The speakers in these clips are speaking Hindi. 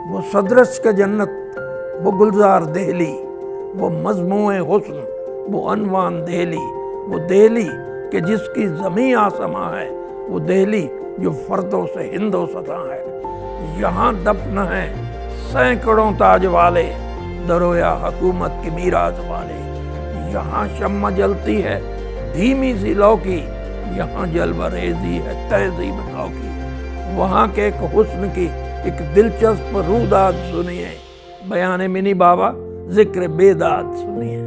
वो सदरस के जन्नत, वो गुलजार दहली, वो मजमूए हुस्न, वो अनवान दहली, वो दहली कि जिसकी ज़मीं आसमां है, वो दहली जो फ़र्दों से हिंदो सता है। यहाँ दफन है सैकड़ों ताज वाले, दरोया हुकूमत की मीराज वाले। यहाँ शम्मा जलती है धीमी सी लौ की, यहाँ जलवरेजी है तहज़ीब नौ की। वहाँ के एक हुस्न की एक दिलचस्प रूदाद सुनिए, बयान मिनी बाबा जिक्र बेदाद सुनिए।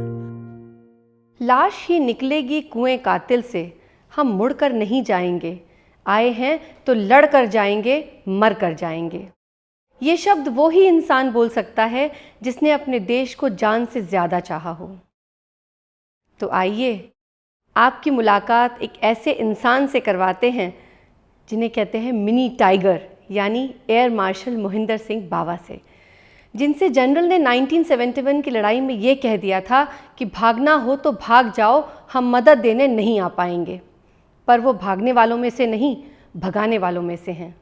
लाश ही निकलेगी कुएं कातिल से, हम मुड़कर नहीं जाएंगे, आए हैं तो लड़ कर जाएंगे, मर कर जाएंगे। ये शब्द वो ही इंसान बोल सकता है जिसने अपने देश को जान से ज़्यादा चाहा हो। तो आइए आपकी मुलाकात एक ऐसे इंसान से करवाते हैं जिन्हें कहते हैं मिनी टाइगर, यानी एयर मार्शल मोहिंदर सिंह बावा से, जिनसे जनरल ने 1971 की लड़ाई में ये कह दिया था कि भागना हो तो भाग जाओ, हम मदद देने नहीं आ पाएंगे। पर वो भागने वालों में से नहीं, भगाने वालों में से हैं।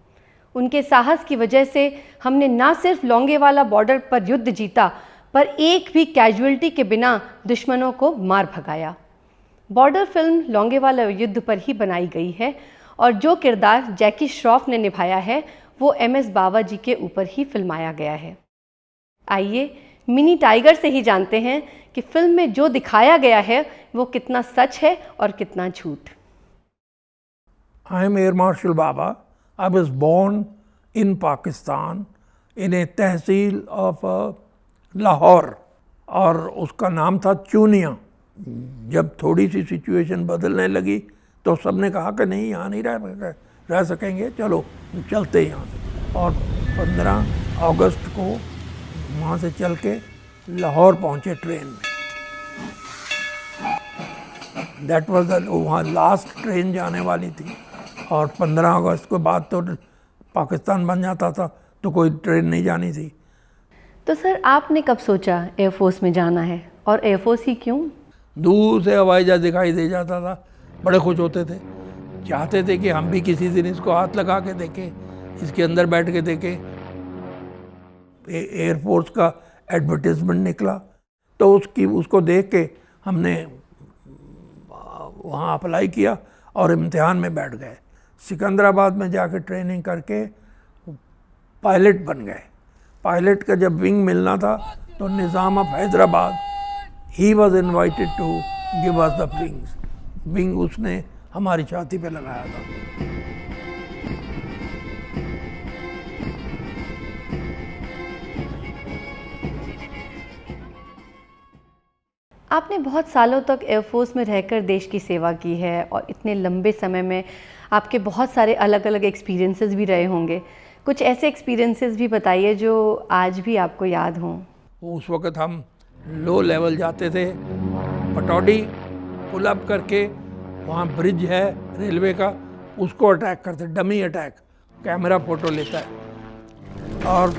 उनके साहस की वजह से हमने ना सिर्फ लोंगेवाला बॉर्डर पर युद्ध जीता, पर एक भी कैजुअल्टी के बिना दुश्मनों को मार भगाया। बॉर्डर फिल्म लोंगेवाला युद्ध पर ही बनाई गई है और जो किरदार जैकी श्रॉफ ने निभाया है वो MS बावा जी के ऊपर ही फिल्माया गया है। आइए मिनी टाइगर से ही जानते हैं कि फिल्म में जो दिखाया गया है वो कितना सच है और कितना झूठ। I am Air Marshal Baba. I was born in Pakistan in a tehsil of Lahore, और उसका नाम था चूनिया। जब थोड़ी सी सिचुएशन बदलने लगी तो सबने कहा कि नहीं यहाँ नहीं रह सकेंगे, चलो चलते यहाँ से। और 15 अगस्त को वहाँ से चल के लाहौर पहुँचे ट्रेन में। दैट वाज वहाँ लास्ट ट्रेन जाने वाली थी, और 15 अगस्त के बाद तो पाकिस्तान बन जाता था, तो कोई ट्रेन नहीं जानी थी। तो सर आपने कब सोचा एयरफोर्स में जाना है, और एयरफोर्स ही क्यों? दूर से हवाई जहाज दिखाई दे जाता था, बड़े खुश होते थे, चाहते थे कि हम भी किसी दिन इसको हाथ लगा के देखें, इसके अंदर बैठ के देखें। एयरफोर्स का एडवर्टीजमेंट निकला तो उसको देख के हमने वहाँ अप्लाई किया और इम्तिहान में बैठ गए। सिकंदराबाद में जाके ट्रेनिंग करके पायलट बन गए। पायलट का जब विंग मिलना था तो Nizam of Hyderabad, he was invited to give us the wings. Wing उसने हमारी छाती पे लगाया था। आपने बहुत सालों तक एयरफोर्स में रहकर देश की सेवा की है, और इतने लंबे समय में आपके बहुत सारे अलग अलग एक्सपीरियंसेस भी रहे होंगे। कुछ ऐसे एक्सपीरियंसेस भी बताइए जो आज भी आपको याद हों। उस वक़्त हम लो लेवल जाते थे, पटौडी पुल अप करके, वहाँ ब्रिज है रेलवे का, उसको अटैक करते, डमी अटैक, कैमरा फ़ोटो लेता है। और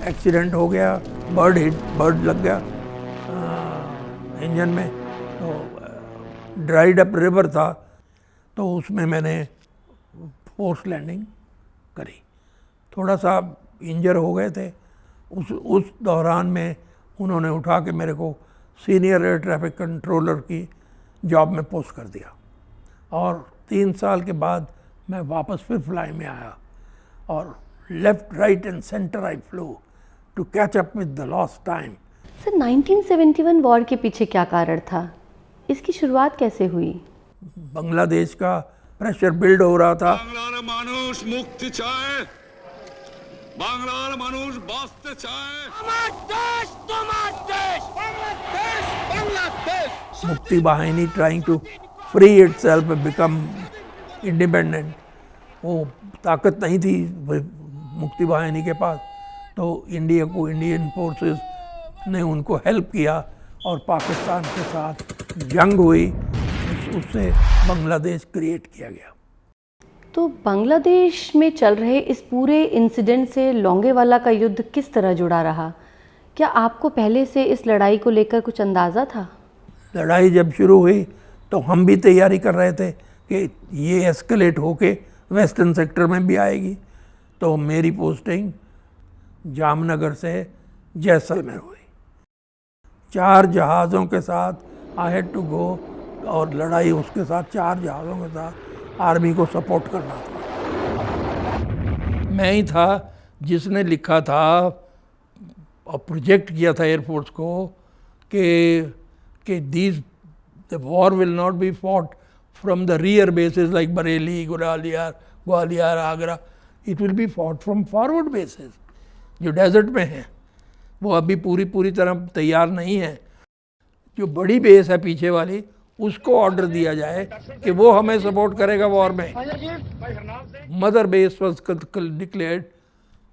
एक्सीडेंट हो गया, बर्ड लग गया इंजन में, तो ड्राइड अप रिवर था, तो उसमें मैंने फोर्स लैंडिंग करी। थोड़ा सा इंजर हो गए थे, उस दौरान में उन्होंने उठा के मेरे को सीनियर एयर ट्रैफिक कंट्रोलर की जॉब में पोस्ट कर दिया, और 3 साल के बाद मैं वापस फिर फ्लाई में आया, और left right and centre I flew to catch up with the lost time. Sir 1971 war के पीछे क्या कारण था? इसकी शुरुआत कैसे हुई? बांग्लादेश का प्रेशर बिल्ड हो रहा था। বাংলার মানুষ মুক্তি চায়, বাংলার মানুষ বাঁচতে চায়। আমার দেশ তোমার দেশ, Bangladesh Bangladesh. Mukti Bahini trying to free itself, become independent. वो ताकत नहीं थी मुक्ति वाहिनी के पास, तो इंडियन फोर्सेस ने उनको हेल्प किया और पाकिस्तान के साथ जंग हुई, उससे बांग्लादेश क्रिएट किया गया। तो बांग्लादेश में चल रहे इस पूरे इंसिडेंट से लोंगेवाला का युद्ध किस तरह जुड़ा रहा? क्या आपको पहले से इस लड़ाई को लेकर कुछ अंदाज़ा था? लड़ाई जब शुरू हुई तो हम भी तैयारी कर रहे थे कि ये एस्केलेट होके वेस्टर्न सेक्टर में भी आएगी, तो मेरी पोस्टिंग जामनगर से जैसलमेर हुई। 4 जहाज़ों के साथ आई हैड टू गो, और लड़ाई उसके साथ 4 जहाज़ों के साथ आर्मी को सपोर्ट करना था। मैं ही था जिसने लिखा था और प्रोजेक्ट किया था एयरफोर्स को कि these the war will not be fought from the rear basis like Bareilly, Gwalior, Agra, it will be fought from forward basis जो डेजर्ट में हैं। वो अभी पूरी तरह तैयार नहीं है। जो बड़ी बेस है पीछे वाली, उसको ऑर्डर दिया जाए कि वो हमें सपोर्ट करेगा वॉर में। Mother base was declared.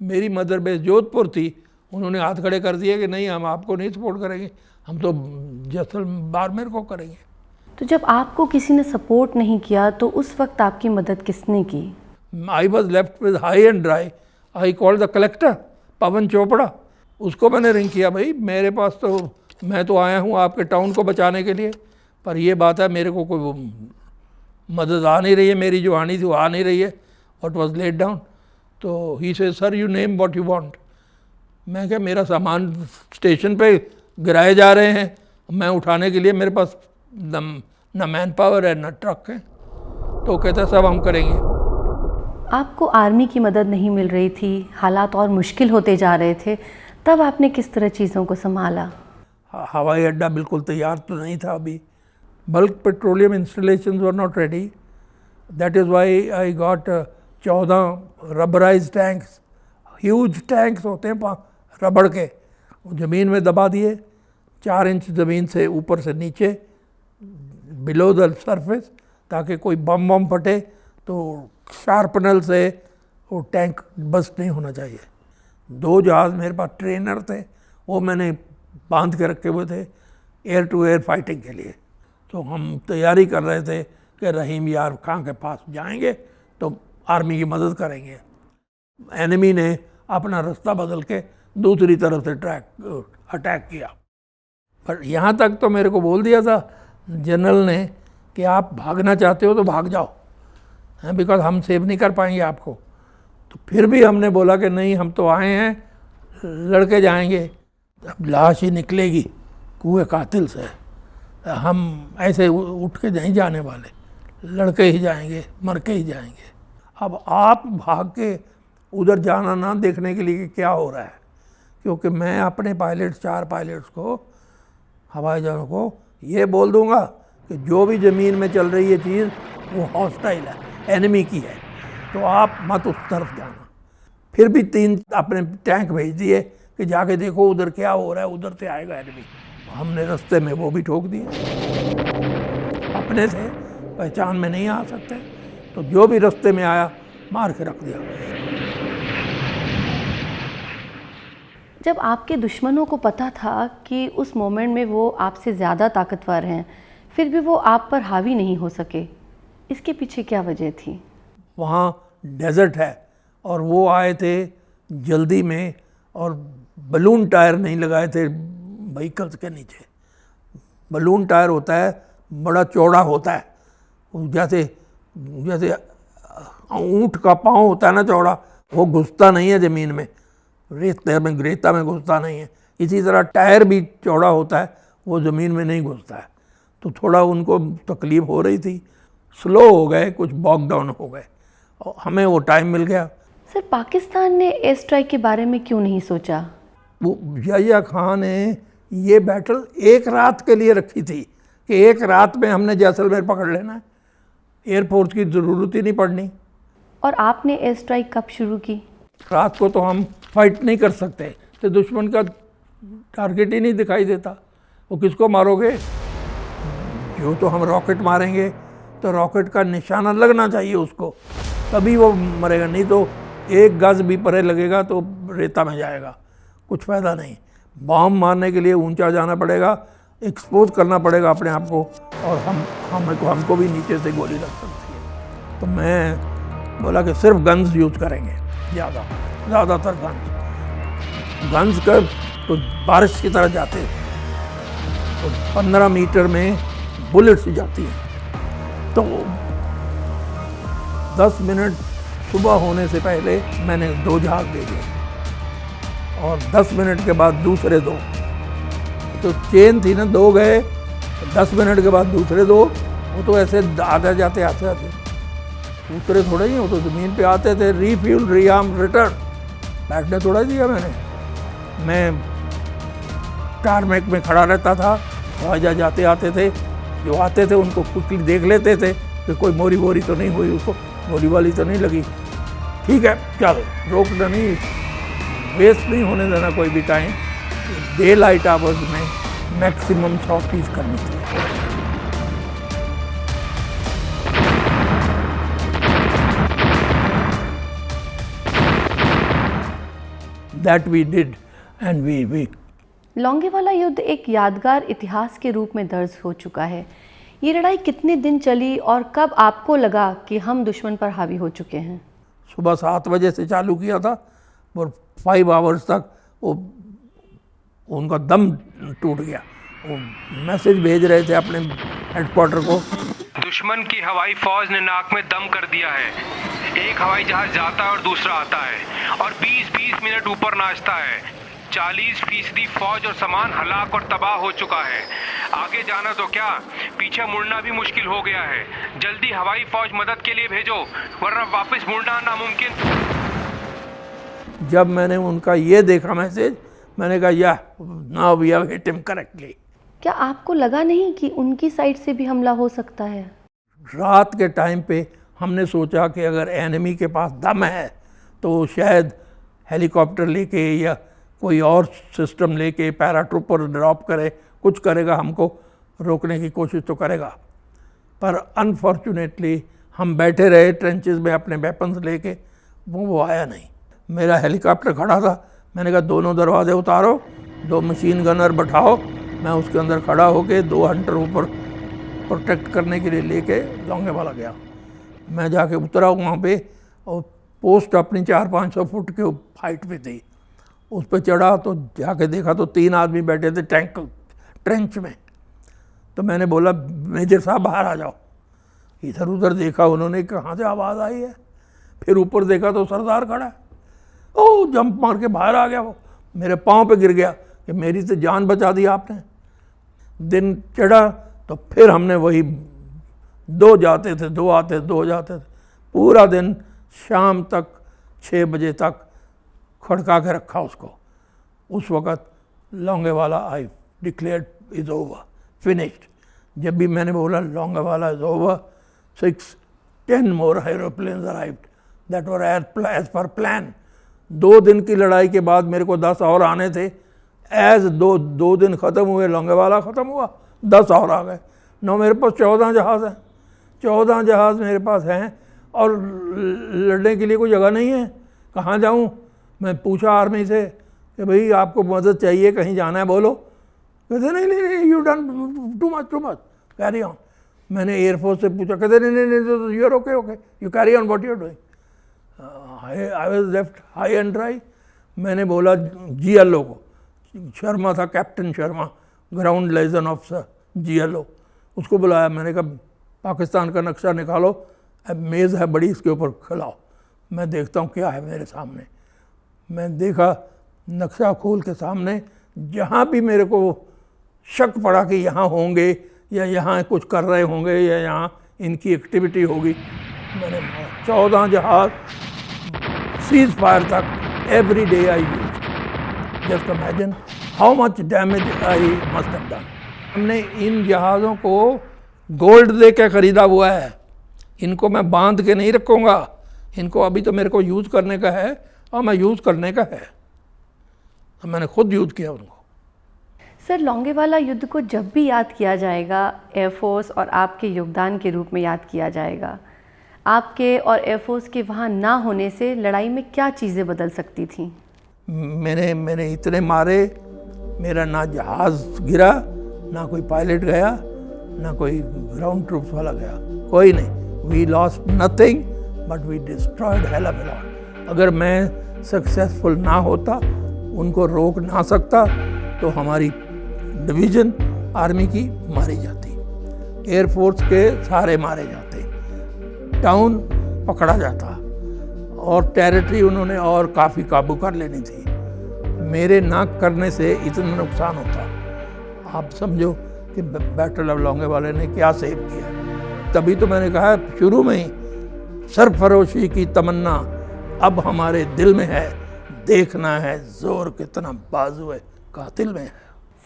मेरी मदर बेस जोधपुर थी, उन्होंने हाथ खड़े कर दिए कि नहीं, हम आपको नहीं सपोर्ट करेंगे, हम तो जैसलमेर को करेंगे। तो जब आपको किसी ने सपोर्ट नहीं किया तो उस वक्त आपकी मदद किसने की? I was left with high and dry. I called the collector Pawan Chopra, उसको मैंने रिंग किया, भाई मेरे पास तो, मैं तो आया हूँ आपके टाउन को बचाने के लिए, पर ये बात है मेरे को कोई मदद आ नहीं रही है, मेरी जो आनी थी वो आ नहीं रही है। What was let down. तो ही से sir you name what you want. मैं क्या, मेरा सामान स्टेशन पे गिराए जा रहे हैं, मैं उठाने के लिए मेरे पास न मैन पावर है न ट्रक है। तो कहता सब हम करेंगे। आपको आर्मी की मदद नहीं मिल रही थी, हालात और मुश्किल होते जा रहे थे, तब आपने किस तरह चीज़ों को संभाला? हवाई अड्डा बिल्कुल तैयार तो नहीं था अभी। Bulk petroleum installations were not ready. That is why I got 14 rubberise tanks, huge tanks होते हैं रबड़ के, ज़मीन में दबा दिए 4 इंच ज़मीन से ऊपर से नीचे, बिलो द सरफेस, ताकि कोई बम फटे तो शार्पनल से वो टैंक बस्ट नहीं होना चाहिए। 2 जहाज़ मेरे पास ट्रेनर थे, वो मैंने बांध के रखे हुए थे एयर टू एयर फाइटिंग के लिए। तो हम तैयारी कर रहे थे कि रहीम यार खां के पास जाएंगे तो आर्मी की मदद करेंगे। एनिमी ने अपना रास्ता बदल के दूसरी तरफ से अटैक किया। पर यहाँ तक तो मेरे को बोल दिया था जनरल ने कि आप भागना चाहते हो तो भाग जाओ, हैं, बिकॉज हम सेव नहीं कर पाएंगे आपको। तो फिर भी हमने बोला कि नहीं, हम तो आए हैं, लड़के जाएंगे। अब लाश ही निकलेगी कुएं कातिल से, हम ऐसे उठ के नहीं जाने वाले, लड़के ही जाएंगे, मर के ही जाएंगे। अब आप भाग के उधर जाना ना देखने के लिए कि क्या हो रहा है, क्योंकि मैं अपने पायलट्स 4 पायलट्स को, हवाई जहाज़ों को ये बोल दूंगा कि जो भी ज़मीन में चल रही है चीज़ वो हॉस्टाइल है, एनिमी की है, तो आप मत उस तरफ जाना। फिर भी 3 अपने टैंक भेज दिए कि जाके देखो उधर क्या हो रहा है, उधर से आएगा एनिमी। हमने रास्ते में वो भी ठोक दिए। अपने थे, पहचान में नहीं आ सकते, तो जो भी रास्ते में आया मार के रख दिया। जब आपके दुश्मनों को पता था कि उस मोमेंट में वो आपसे ज़्यादा ताकतवर हैं, फिर भी वो आप पर हावी नहीं हो सके, इसके पीछे क्या वजह थी? वहाँ डेजर्ट है और वो आए थे जल्दी में, और बलून टायर नहीं लगाए थे व्हीकल्स के नीचे। बलून टायर होता है, बड़ा चौड़ा होता है, जैसे ऊँट का पाँव होता है ना चौड़ा, वो घुसता नहीं है ज़मीन में, रेता में घुसता नहीं है। इसी तरह टायर भी चौड़ा होता है, वो ज़मीन में नहीं घुसता है। तो थोड़ा उनको तकलीफ़ हो रही थी, स्लो हो गए, कुछ बॉग डाउन हो गए, और हमें वो टाइम मिल गया। सर, पाकिस्तान ने एयर स्ट्राइक के बारे में क्यों नहीं सोचा? वो याह्या खान ने ये बैटल 1 रात के लिए रखी थी कि 1 रात में हमने जैसलमेर पकड़ लेना है, एयरफोर्स की ज़रूरत ही नहीं पड़नी। और आपने एयर स्ट्राइक कब शुरू की? रात को तो हम फाइट नहीं कर सकते, तो दुश्मन का टारगेट ही नहीं दिखाई देता, वो किसको मारोगे? जो तो हम रॉकेट मारेंगे तो रॉकेट का निशाना लगना चाहिए उसको, तभी वो मरेगा, नहीं तो 1 गज भी परे लगेगा तो रेता में जाएगा, कुछ फ़ायदा नहीं। बॉम्ब मारने के लिए ऊंचा जाना पड़ेगा, एक्सपोज करना पड़ेगा अपने आप को, और हमको भी नीचे से गोली लग सकती है। तो मैं बोला कि सिर्फ गन्स यूज़ करेंगे, ज़्यादातर गन्स कर तो बारिश की तरह जाते हैं, तो 15 मीटर में बुलेट्स जाती हैं। तो 10 मिनट सुबह होने से पहले मैंने 2 जहाज़ भेजे, और 10 मिनट के बाद दूसरे 2। तो चेन थी ना, 2 गए, 10 मिनट के बाद दूसरे 2। वो तो ऐसे आते जाते दूसरे थोड़े ही, वो तो ज़मीन पे आते थे, रीफ्यूल, रीआर्म, रिटर्न। बैठने थोड़ा ही दिया मैंने। मैं टारमेक में खड़ा रहता था, हवाई जहाज जाते आते थे, जो आते थे उनको क्विकली देख लेते थे कि कोई मोरी वोरी तो नहीं हुई, उसको गोली वाली तो नहीं लगी, ठीक है चल, रोकना नहीं, वेस्ट नहीं होने देना कोई भी टाइम। डे लाइट आवर्स में मैक्सिमम सॉर्टीज करनी थी। That we did and we Longewala युद्ध एक यादगार इतिहास के रूप में दर्ज हो चुका है। ये लड़ाई कितने दिन चली और कब आपको लगा कि हम दुश्मन पर हावी हो चुके हैं? सुबह 7 बजे से चालू किया था और 5 आवर्स तक वो उनका दम टूट गया। वो मैसेज भेज रहे थे अपने हेडक्वार्टर को। दुश्मन की हवाई फौज ने नाक में दम कर दिया है। एक हवाई जहाज जाता है और दूसरा आता है और 20-20 मिनट ऊपर नाचता है। 40% फौज और सामान हलाक और तबाह हो चुका है। आगे जाना तो क्या, पीछे मुड़ना भी मुश्किल हो गया है। जल्दी हवाई फौज मदद के लिए भेजो, वरना वापस मुड़ना नामुमकिन। जब मैंने उनका ये देखा मैसेज, मैंने कहा या now we have hit him correctly. क्या आपको लगा नहीं कि उनकी साइड से भी हमला हो सकता है? रात के टाइम पे हमने सोचा कि अगर एनिमी के पास दम है तो शायद हेलीकॉप्टर लेके या कोई और सिस्टम लेके पैराट्रूपर ड्रॉप करे, कुछ करेगा, हमको रोकने की कोशिश तो करेगा। पर अनफॉर्चुनेटली हम बैठे रहे ट्रेंचेस में अपने वेपन्स लेके, वो आया नहीं। मेरा हेलीकॉप्टर खड़ा था, मैंने कहा दोनों दरवाजे उतारो, 2 मशीन गनर बैठाओ, मैं उसके अंदर खड़ा होके 2 हंटर ऊपर प्रोटेक्ट करने के लिए लेके लोंगेवाला गया। मैं जाके उतरा वहाँ पे और पोस्ट अपनी 400-500 फुट के हाइट पे थी। उस पर चढ़ा तो जाके देखा तो 3 आदमी बैठे थे ट्रेंच में। तो मैंने बोला मेजर साहब बाहर आ जाओ। इधर उधर देखा उन्होंने, कहाँ से आवाज़ आई है। फिर ऊपर देखा तो सरदार खड़ा है। ओह, जंप मार के बाहर आ गया वो, मेरे पाँव पे गिर गया कि मेरी तो जान बचा दी आपने। दिन चढ़ा तो फिर हमने वही 2 जाते थे, 2 आते, 2 जाते थे, पूरा दिन शाम तक 6 बजे तक खड़का के रखा उसको। उस वक़्त Longewala I declared is over, finished. जब भी मैंने बोला Longewala is over, 6-10 more aeroplanes arrived that were as per plan. 2 दिन की लड़ाई के बाद मेरे को 10 और आने थे। एज 2 दिन ख़त्म हुए, लोंगेवाला ख़त्म हुआ, 10 और आ गए। नौ मेरे पास 14 जहाज़ हैं, 14 जहाज़ मेरे पास हैं और लड़ने के लिए कोई जगह नहीं है। कहाँ जाऊँ? मैं पूछा आर्मी से कि भाई आपको मदद चाहिए, कहीं जाना है बोलो। कहते नहीं, you done too much, carry on. मैंने एयरफोर्स से पूछा, कहते नहीं, you are okay, you carry on what you are doing. I was left high and dry. मैंने बोला GLO को, शर्मा था, captain Sharma, ground liaison officer GLO, उसको बुलाया। मैंने कहा पाकिस्तान का नक्शा निकालो, मेज़ है बड़ी, इसके ऊपर खिलाओ, मैं देखता हूँ क्या है मेरे सामने। मैं देखा नक्शा खोल के सामने, जहाँ भी मेरे को शक पड़ा कि यहाँ होंगे या यहाँ कुछ कर रहे होंगे या यहाँ इनकी एक्टिविटी होगी, मैंने 14 जहाज सीज फायर तक every day I use. Just imagine how much damage I must have done. हमने इन जहाज़ों को गोल्ड दे के ख़रीदा हुआ है। इनको मैं बांध के नहीं रखूँगा, इनको अभी तो मेरे को यूज़ करने का है और मैं यूज़ करने का है। मैंने खुद यूज़ किया उनको। सर, लोंगेवाला युद्ध को जब भी याद किया जाएगा, एयरफोर्स और आपके योगदान के रूप में याद किया जाएगा। आपके और एयरफोर्स के वहाँ ना होने से लड़ाई में क्या चीज़ें बदल सकती थीं? मैंने इतने मारे, मेरा ना जहाज़ गिरा, ना कोई पायलट गया, ना कोई ग्राउंड ट्रूप्स वाला गया, कोई नहीं। We lost nothing but we destroyed hell of a lot. अगर मैं सक्सेसफुल ना होता, उनको रोक ना सकता, तो हमारी डिवीज़न आर्मी की मारी जाती, एयरफोर्स के सारे मारे जाते, टाउन पकड़ा जाता और टेरिटरी उन्होंने और काफ़ी काबू कर लेनी थी। मेरे ना करने से इतना नुकसान होता, आप समझो कि बैटल ऑफ लोंगेवाला ने क्या सेव किया। तभी तो मैंने कहा शुरू में ही, सरफरोशी की तमन्ना अब हमारे दिल में है, देखना है जोर कितना बाजू है कातिल में है।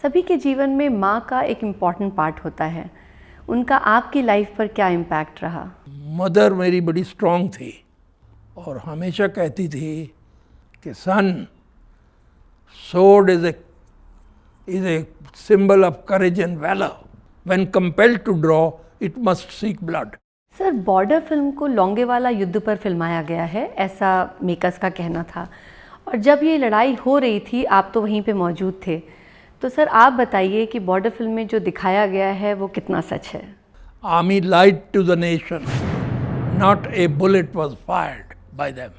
सभी के जीवन में माँ का एक इम्पॉर्टेंट पार्ट होता है, उनका आपकी लाइफ पर क्या इम्पैक्ट रहा? मदर मेरी बड़ी स्ट्रांग थी और हमेशा कहती थी कि सन, sword is a symbol of courage and valor. When compelled to draw, it must seek blood. Sir, border film को लोंगेवाला युद्ध पर फिल्माया गया है, ऐसा मेकर्स का कहना था, और जब ये लड़ाई हो रही थी आप तो वहीं पे मौजूद थे। तो सर आप बताइए कि बॉर्डर फिल्म में जो दिखाया गया है वो कितना सच है? Army lied to the nation. Not a bullet was fired by them.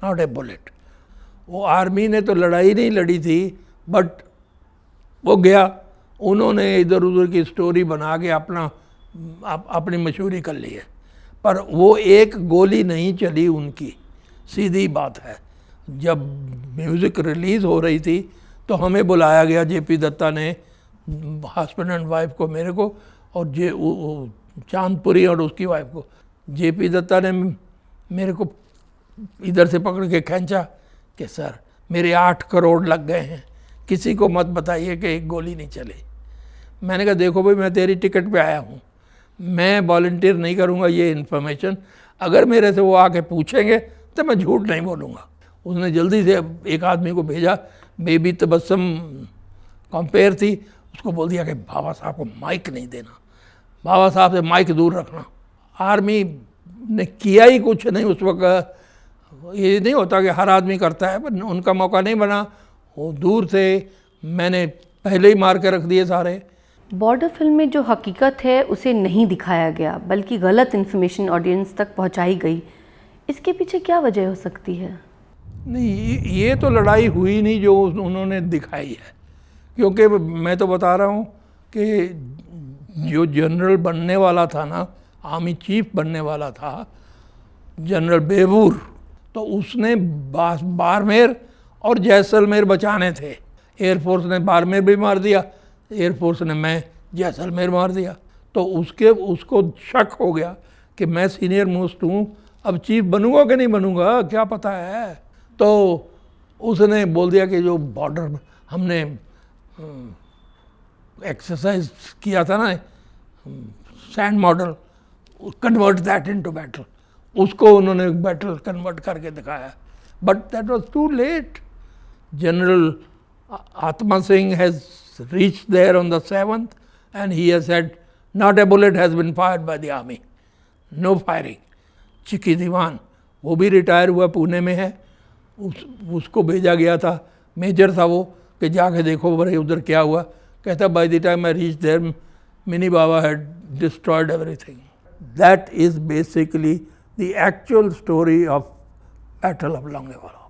Not a bullet. वो आर्मी ने तो लड़ाई नहीं लड़ी थी, बट वो गया, उन्होंने इधर उधर की स्टोरी बना के अपनी मशहूरी कर ली है, पर वो एक गोली नहीं चली उनकी, सीधी बात है। जब म्यूज़िक रिलीज़ हो रही थी तो हमें बुलाया गया, जेपी दत्ता ने, हस्बैंड एंड वाइफ को, मेरे को और चांदपुरी और उसकी वाइफ को। जेपी दत्ता ने मेरे को इधर से पकड़ के खींचा कि सर मेरे 8 करोड़ लग गए हैं, किसी को मत बताइए कि एक गोली नहीं चली। मैंने कहा देखो भाई, मैं तेरी टिकट पे आया हूँ, मैं वॉलंटियर नहीं करूँगा ये इन्फॉर्मेशन, अगर मेरे से वो आके पूछेंगे तो मैं झूठ नहीं बोलूँगा। उसने जल्दी से एक आदमी को भेजा, बेबी तबस्सुम कंपेयर थी, उसको बोल दिया कि बाबा साहब को माइक नहीं देना, बाबा साहब से माइक दूर रखना। आर्मी ने किया ही कुछ नहीं उस वक्त। ये नहीं होता कि हर आदमी करता है, पर उनका मौका नहीं बना, वो दूर से मैंने पहले ही मार के रख दिए सारे। बॉर्डर फिल्म में जो हकीकत है उसे नहीं दिखाया गया, बल्कि गलत इन्फॉर्मेशन ऑडियंस तक पहुंचाई गई। इसके पीछे क्या वजह हो सकती है? नहीं, ये तो लड़ाई हुई नहीं जो उन्होंने दिखाई है, क्योंकि मैं तो बता रहा हूँ कि जो जनरल बनने वाला था ना, आर्मी चीफ बनने वाला था जनरल बेबूर, तो उसने बाड़मेर और जैसलमेर बचाने थे। एयरफोर्स ने बाड़मेर भी मार दिया, एयरफोर्स ने मैं जैसलमेर मार दिया, तो उसको शक हो गया कि मैं सीनियर मोस्ट हूँ, अब चीफ बनूंगा कि नहीं बनूंगा क्या पता है। तो उसने बोल दिया कि जो बॉर्डर हमने एक्सरसाइज किया था ना, sand model, convert that into battle, उसको उन्होंने बैटल कन्वर्ट करके दिखाया, but that was too late. General Atma Singh has reached there on the 7th and he has said not a bullet has been fired by the army, no firing. चिकी दीवान वो भी रिटायर हुआ, पुणे में है, उसको भेजा गया था, मेजर था वो, कि जाके देखो भाई उधर क्या हुआ। कहता by the time I reach there मिनी बाबा had destroyed everything. That is basically the actual story of battle of Longewala.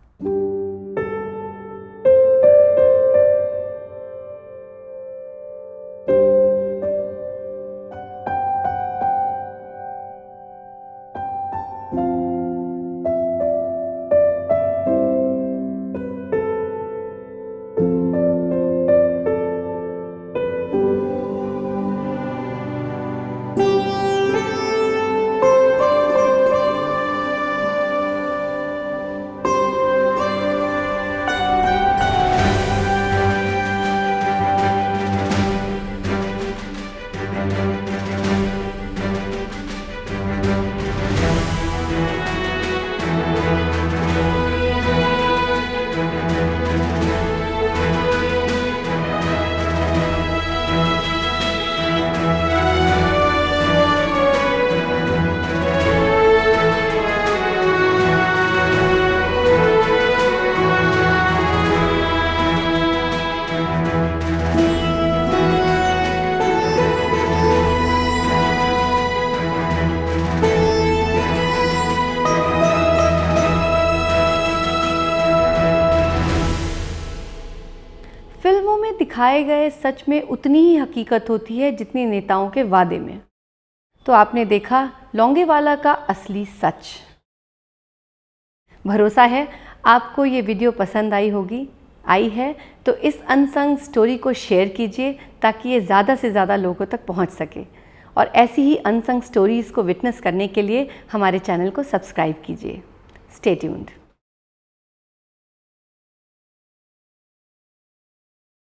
फिल्मों में दिखाए गए सच में उतनी ही हकीकत होती है जितनी नेताओं के वादे में। तो आपने देखा लोंगेवाला का असली सच। भरोसा है आपको ये वीडियो पसंद आई होगी। आई है तो इस अनसंग स्टोरी को शेयर कीजिए ताकि ये ज़्यादा से ज़्यादा लोगों तक पहुंच सके। और ऐसी ही अनसंग स्टोरीज़ को विटनेस करने के लिए हमारे चैनल को सब्सक्राइब कीजिए। Stay tuned.